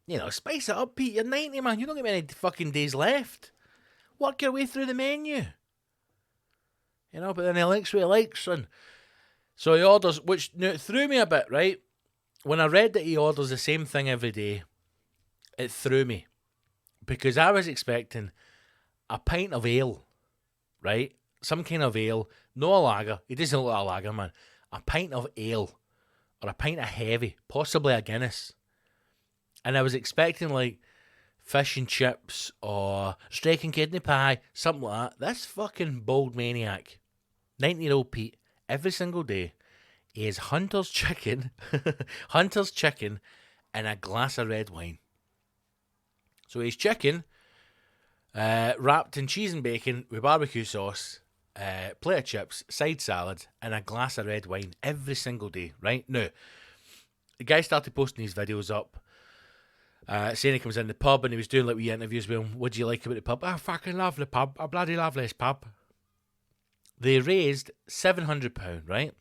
you know, spice it up, Pete. You're 90, man. You don't get many fucking days left. Work your way through the menu. You know, but then he likes what he likes, son. So he orders, which now it threw me a bit, right? When I read that he orders the same thing every day, it threw me. Because I was expecting a pint of ale, right? some kind of ale, no a lager. He doesn't look like a lager, man. A pint of ale, or a pint of heavy, possibly a Guinness. And I was expecting like fish and chips or steak and kidney pie, something like that. This fucking bold maniac, 90-year-old Pete, every single day, he has Hunter's chicken, Hunter's chicken, and a glass of red wine. So he's chicken, wrapped in cheese and bacon with barbecue sauce, plate of chips, side salad, and a glass of red wine every single day, right? Now, the guy started posting these videos up, saying he comes in the pub and he was doing like wee interviews with him. What do you like about the pub? I fucking love the pub. I bloody love this pub. They raised £700, right?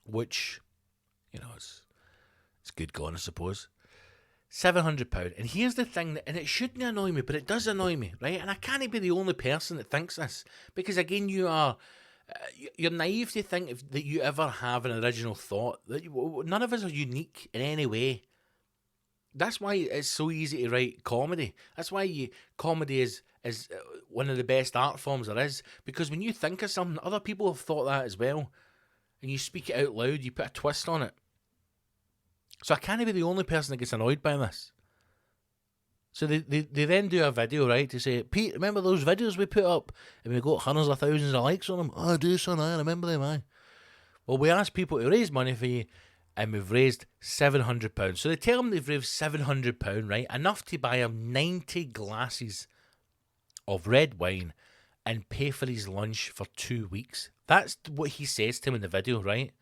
Which, you know, it's good going, I suppose. £700. And here's the thing, and it shouldn't annoy me, but it does annoy me, right? And I can't be the only person that thinks this, because again, you're naive to think that you ever have an original thought. None of us are unique in any way. That's why it's so easy to write comedy. That's why comedy is one of the best art forms there is, because when you think of something, other people have thought that as well, and you speak it out loud, you put a twist on it. So I can't be the only person that gets annoyed by this. So they then do a video, right, to say, Pete, remember those videos we put up and we got hundreds of thousands of likes on them? Oh, I do, son, I remember them, aye. Well, we asked people to raise money for you, and we've raised £700. So they tell him they've raised £700, right, enough to buy him 90 glasses of red wine and pay for his lunch for 2 weeks. That's what he says to him in the video, right?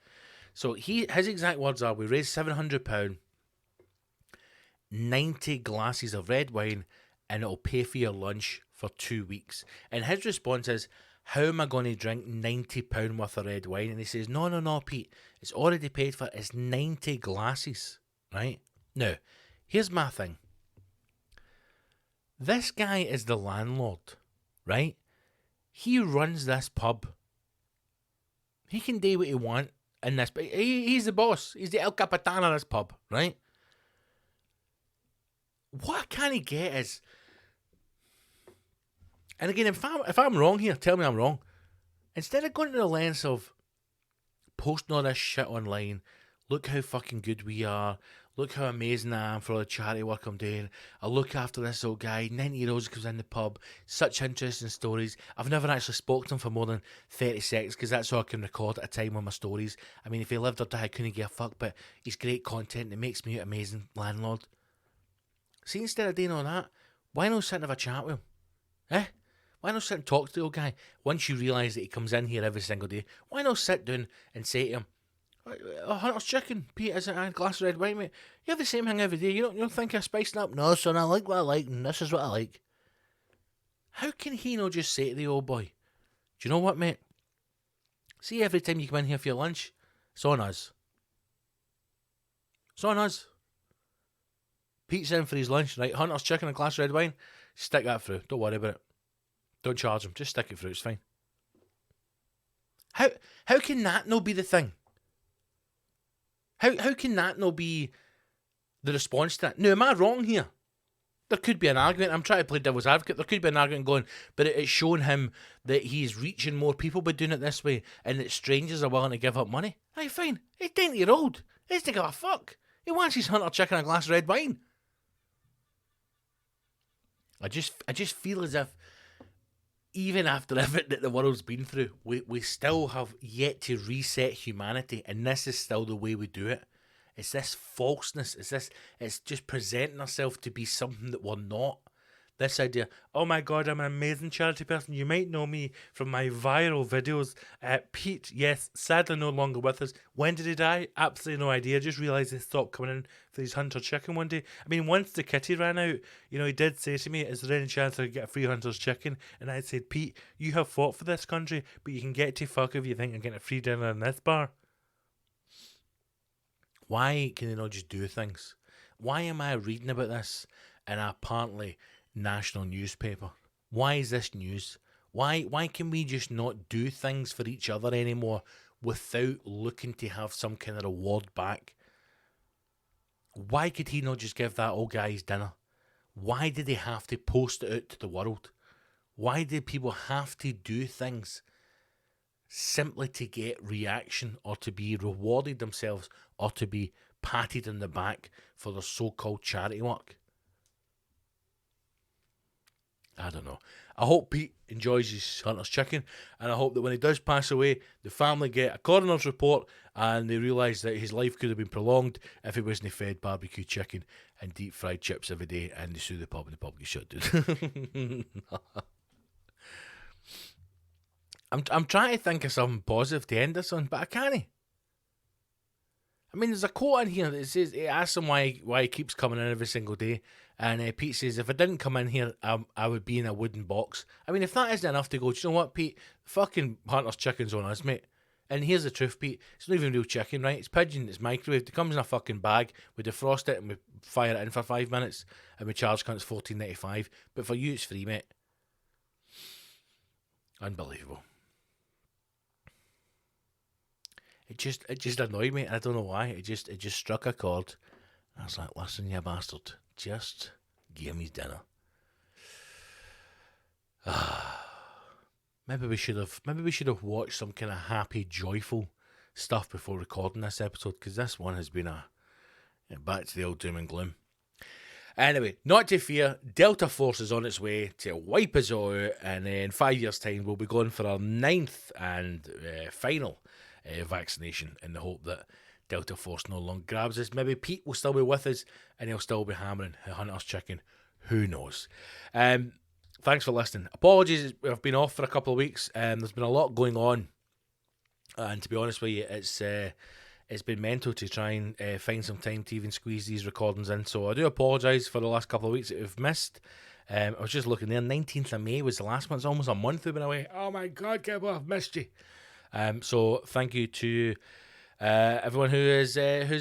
So his exact words are, we raised £700, 90 glasses of red wine, and it'll pay for your lunch for 2 weeks. And his response is, how am I going to drink £90 worth of red wine? And he says, no, Pete, it's already paid for. It's 90 glasses, right? Now, here's my thing. This guy is the landlord, right? He runs this pub. He can do what he wants. In this, he's the boss. He's the El Capitan of this pub, right? What I can't get is, and again, if I'm wrong here, tell me I'm wrong. Instead of going to the lengths of posting all this shit online, look how fucking good we are, look how amazing I am for all the charity work I'm doing, I look after this old guy, 90-year-old who comes in the pub, such interesting stories. I've never actually spoken to him for more than 30 seconds, because that's all I can record at a time on my stories. I mean, if he lived or died, I couldn't give a fuck, but he's great content, and it makes me an amazing landlord. See, instead of doing all that, why not sit and have a chat with him? Why not sit and talk to the old guy? Once you realise that he comes in here every single day, why not sit down and say to him, Hunter's chicken, Pete, is it a glass of red wine, mate? You have the same thing every day. You don't think of spicing up? No, son, I like what I like, and this is what I like. How can he not just say to the old boy, do you know what, mate? See, every time you come in here for your lunch, it's on us. It's on us. Pete's in for his lunch, right? Hunter's chicken, a glass of red wine. Stick that through. Don't worry about it. Don't charge him. Just stick it through. It's fine. How can that not be the thing? How can that not be the response to that? Now, am I wrong here? There could be an argument. I'm trying to play devil's advocate. There could be an argument going, but it's showing him that he's reaching more people by doing it this way, and that strangers are willing to give up money. Right, fine. He's 90-year-old. He doesn't give a fuck. He wants his Hunter chicken and a glass of red wine. I just feel as if, even after everything that the world's been through, we still have yet to reset humanity, and this is still the way we do it. It's this falseness. It's just presenting ourselves to be something that we're not. This idea, oh my God, I'm an amazing charity person. You might know me from my viral videos. Pete, yes, sadly no longer with us. When did he die? Absolutely no idea. Just realised he stopped coming in for his Hunter chicken one day. I mean, once the kitty ran out, he did say to me, is there any chance I could get a free Hunter's chicken? And I said, Pete, you have fought for this country, but you can get to fuck if you think you're getting a free dinner in this bar. Why can they not just do things? Why am I reading about this in a apparently national newspaper? Why is this news? Why can we just not do things for each other anymore without looking to have some kind of reward back? Why could he not just give that old guy his dinner? Why did he have to post it out to the world? Why do people have to do things simply to get reaction or to be rewarded themselves or to be patted on the back for their so-called charity work? I don't know. I hope Pete enjoys his hunter's chicken, and I hope that when he does pass away, the family get a coroner's report and they realise that his life could have been prolonged if he wasn't fed barbecue chicken and deep fried chips every day, and they sue the pub and the pub gets shut down. I'm trying to think of something positive to end this on, but I can't. I mean, there's a quote in here that says, it asks him why he keeps coming in every single day, and Pete says, if I didn't come in here, I would be in a wooden box. I mean, if that isn't enough to go, do you know what, Pete? Fucking Hunter's chicken's on us, mate. And here's the truth, Pete. It's not even real chicken, right? It's pigeon, it's microwaved. It comes in a fucking bag. We defrost it and we fire it in for 5 minutes, and we charge cunts $14.95. But for you, it's free, mate. Unbelievable. It just annoyed me. I don't know why. It just struck a chord. I was like, listen, you bastard, just give me dinner. Maybe we should have watched some kind of happy, joyful stuff before recording this episode, because this one has been back to the old doom and gloom. Anyway, not to fear, Delta Force is on its way to wipe us all out, and in 5 years' time, we'll be going for our 9th and final vaccination, in the hope that Delta Force no longer grabs us. Maybe Pete will still be with us and he'll still be hammering Hunter's chicken. Who knows? Thanks for listening. Apologies, I've been off for a couple of weeks. There's been a lot going on, and to be honest with you, it's been mental to try and find some time to even squeeze these recordings in. So I do apologise for the last couple of weeks that we've missed. I was just looking there, 19th of May was the last one. It's almost a month we've been away. Oh my God, Gibbo, I've missed you. So thank you to everyone who's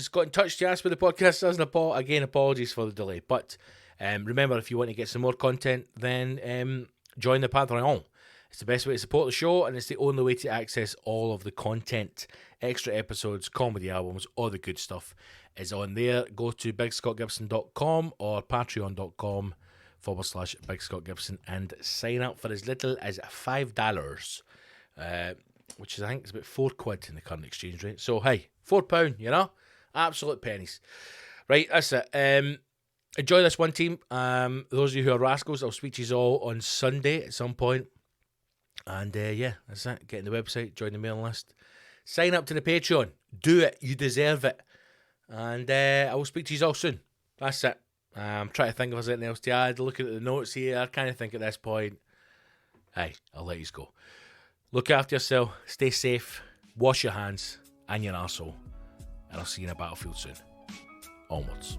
got in touch to ask for the podcast. Again, apologies for the delay. But remember, if you want to get some more content, then join the Patreon. It's the best way to support the show, and it's the only way to access all of the content. Extra episodes, comedy albums, all the good stuff is on there. Go to bigscottgibson.com or patreon.com/Big Scott Gibson and sign up for as little as $5. Which is, I think, is about £4 in the current exchange rate. So, hey, £4, you know? Absolute pennies. Right, that's it. Enjoy this one, team. Those of you who are rascals, I'll speak to you all on Sunday at some point. And, yeah, that's it. Get in the website, join the mailing list. Sign up to the Patreon. Do it. You deserve it. And I will speak to you all soon. That's it. I'm trying to think if there's anything else to add. Looking at the notes here, I kind of think at this point, hey, I'll let you go. Look after yourself, stay safe, wash your hands and your arsehole, and I'll see you in a battlefield soon. Onwards.